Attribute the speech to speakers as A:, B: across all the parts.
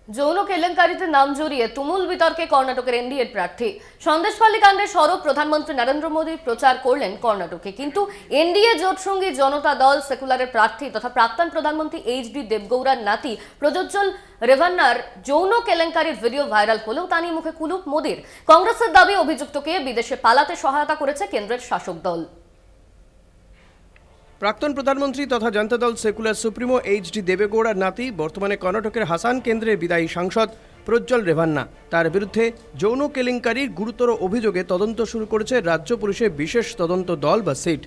A: যৌন কেলেঙ্কারিতে নাম জড়িয়ে তুমুল বিতর্কে কর্ণাটকের এনডিএর প্রার্থী সন্দেশখালী কাণ্ডে সরব প্রধানমন্ত্রী নরেন্দ্র মোদী প্রচার করলেন কর্ণাটকে, কিন্তু এনডিএ জোটসঙ্গী জনতা দল সেকুলারের প্রার্থী তথা প্রাক্তন প্রধানমন্ত্রী এইচডি দেবগৌড়ার নাতি প্রজ্জ্বল রেভান্নার যৌন কেলেঙ্কারির ভিডিও ভাইরাল হলেও তা নিয়ে মুখে কুলুপ মোদীর। কংগ্রেসের দাবি অভিযুক্তকে বিদেশে পালাতে সহায়তা করেছে কেন্দ্রের শাসক দল।
B: প্রাক্তন প্রধানমন্ত্রী তথা জনতা দল সেকুলার সুপ্রিমো এইচডি দেবেগৌড়ার নাতি বর্তমানে কর্ণাটকের হাসান কেন্দ্রের বিদায়ী সাংসদ প্রজ্জ্বল রেভান্না, তার বিরুদ্ধে যৌন কেলেঙ্কারির গুরুতর অভিযোগে তদন্ত শুরু করেছে রাজ্য পুলিশের বিশেষ তদন্ত দল বা সিট।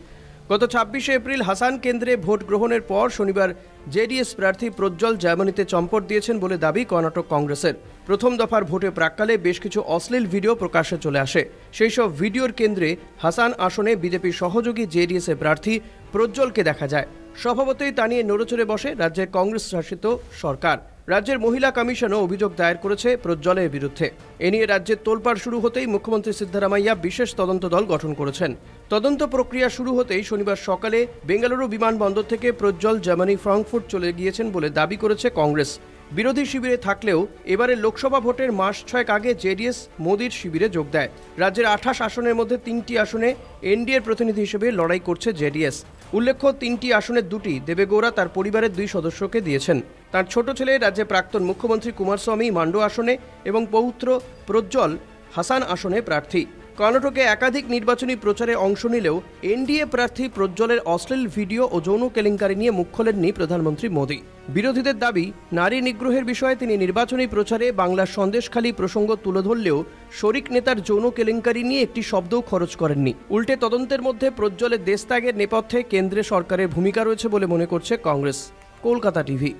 B: গত ২৬শে এপ্রিল হাসান কেন্দ্রে ভোট গ্রহণের পর শনিবার জেডিএস প্রার্থী প্রজ্জ্বল জার্মানিতে চম্পট দিয়েছেন বলে দাবি কর্ণাটক কংগ্রেসের। প্রথম দফার ভোটে প্রাক্কালে বেশ কিছু অশ্লীল ভিডিও প্রকাশ্যে চলে আসে। সেই সব ভিডিওর কেন্দ্রে হাসান আসনে বিজেপির সহযোগী জেডিএসের প্রার্থী প্রজ্জ্বলকে দেখা যায়। স্বভাবতই তা নিয়ে নড়েচড়ে বসে রাজ্যের কংগ্রেস শাসিত সরকার। রাজ্যের মহিলা কমিশনও অভিযোগ দায়ের করেছে প্রজ্জ্বলের বিরুদ্ধে। এ নিয়ে রাজ্যের তোলপাড় শুরু হতেই মুখ্যমন্ত্রী সিদ্ধারামাইয়া বিশেষ তদন্ত দল গঠন করেছেন। তদন্ত প্রক্রিয়া শুরু হতেই শনিবার সকালে বেঙ্গালুরু বিমানবন্দর থেকে প্রজ্জ্বল জার্মানি ফ্রাঙ্কফুর্ট চলে গিয়েছেন বলে দাবি করেছে কংগ্রেস। বিরোধী শিবিরে থাকলেও এবারের লোকসভা ভোটের মাস ৬ আগে জেডিএস মোদীর শিবিরে যোগ দেয়। রাজ্যের ২৮ আসনের মধ্যে ৩টি আসনে এনডিএর প্রতিনিধি হিসেবে লড়াই করছে জেডিএস। উল্লেখ্য, ৩টি আসনের ২টি দেবেগৌড়া তার পরিবারের ২ সদস্যকে দিয়েছেন। তার ছোট ছেলে রাজ্যের প্রাক্তন মুখ্যমন্ত্রী কুমারস্বামী মান্ডো আসনে এবং পৌত্র প্রজ্জ্বল হাসান আসনে প্রার্থী। কর্ণাটকে একাধিক নির্বাচনী প্রচারে অংশ নিলেও এনডিএ প্রার্থী প্রজ্জ্বলের অশ্লীল ভিডিও ও যৌন কেলেঙ্কারি নিয়ে মুখ খোলেননি প্রধানমন্ত্রী মোদী। বিরোধীদের দাবি, নারী নিগ্রহের বিষয়ে তিনি নির্বাচনী প্রচারে বাংলার সন্দেশখালী প্রসঙ্গ তুলে ধরলেও শরিক নেতার যৌন কেলেঙ্কারি নিয়ে একটি শব্দও খরচ করেননি। উল্টে তদন্তের মধ্যে প্রজ্জ্বলের দেশত্যাগের নেপথ্যে কেন্দ্রে সরকারের ভূমিকা রয়েছে বলে মনে করছে কংগ্রেস। কলকাতা টিভি।